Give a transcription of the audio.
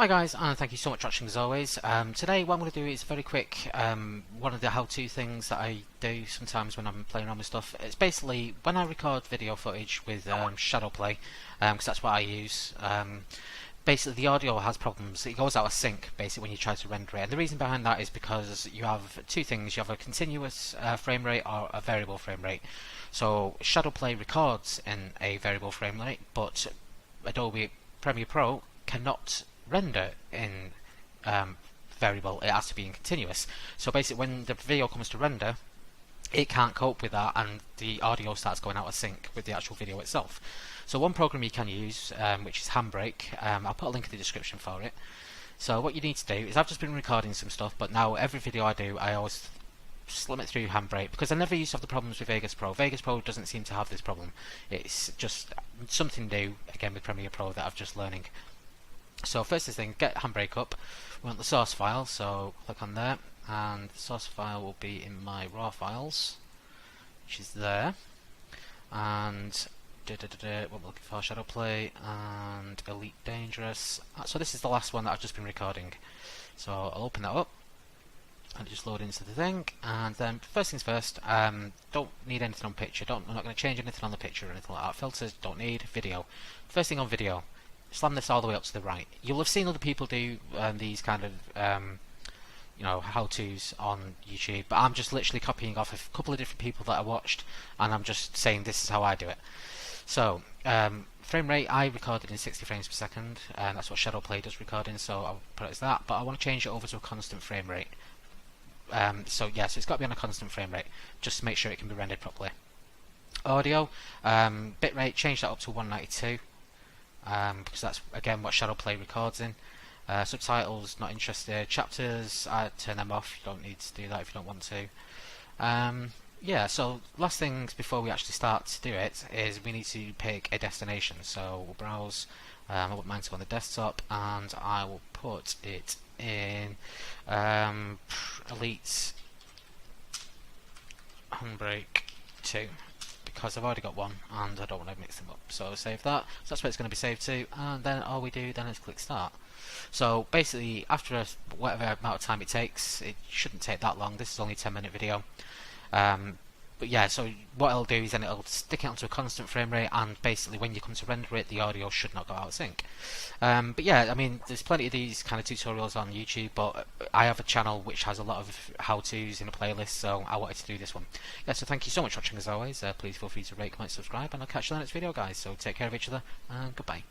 Hi guys, and thank you so much for watching as always. Today what I'm going to do is very quick, one of the how-to things that I do sometimes when I'm playing around with stuff. It's basically when I record video footage with shadow play, because that's what I use. Basically the audio has problems, it goes out of sync basically when you try to render it, and the reason behind that is because you have two things. You have a continuous frame rate or a variable frame rate. So shadow play records in a variable frame rate, but Adobe Premiere Pro cannot render in variable. It has to be in continuous. So basically when the video comes to render, it can't cope with that and the audio starts going out of sync with the actual video itself. So one program you can use, which is Handbrake, I'll put a link in the description for it. So what you need to do is, I've just been recording some stuff, but now every video I do I always slim it through Handbrake, because I never used to have the problems with Vegas Pro. Vegas Pro doesn't seem to have this problem. It's just something new again with Premiere Pro that I'm just learning. So first thing, get Handbrake up. We want the source file, so click on there, and the source file will be in my raw files, which is there. And what we're looking for, Shadow Play and Elite Dangerous. So this is the last one that I've just been recording. So I'll open that up and just load into the thing. And then first things first, don't need anything on picture. I'm not going to change anything on the picture or anything like that. Filters, don't need. Video. First thing on video. Slam this all the way up to the right. You'll have seen other people do these kind of how-tos on YouTube, but I'm just literally copying off a couple of different people that I watched, and I'm just saying this is how I do it. So frame rate, I recorded in 60 frames per second, and that's what Shadow Play does recording, so I'll put it as that, but I want to change it over to a constant frame rate. So it's got to be on a constant frame rate just to make sure it can be rendered properly. Audio, bitrate, change that up to 192. Because that's again what Shadow Play records in. Subtitles, not interested. Chapters, I turn them off. You don't need to do that if you don't want to. So last things before we actually start to do it is we need to pick a destination. So we'll browse. I want mine to go on the desktop, and I will put it in Elite Handbrake 2. Because I've already got one and I don't want to mix them up, so I'll save that. So that's where it's going to be saved to, and then all we do then is click start. So basically after whatever amount of time it takes, it shouldn't take that long. This is only a 10-minute video. But yeah, so what it'll do is then it'll stick it onto a constant frame rate, and basically when you come to render it, the audio should not go out of sync. But yeah, I mean, there's plenty of these kind of tutorials on YouTube, but I have a channel which has a lot of how-tos in a playlist, so I wanted to do this one. Yeah, so thank you so much for watching as always. Please feel free to rate, comment, subscribe, and I'll catch you in the next video, guys. So take care of each other, and goodbye.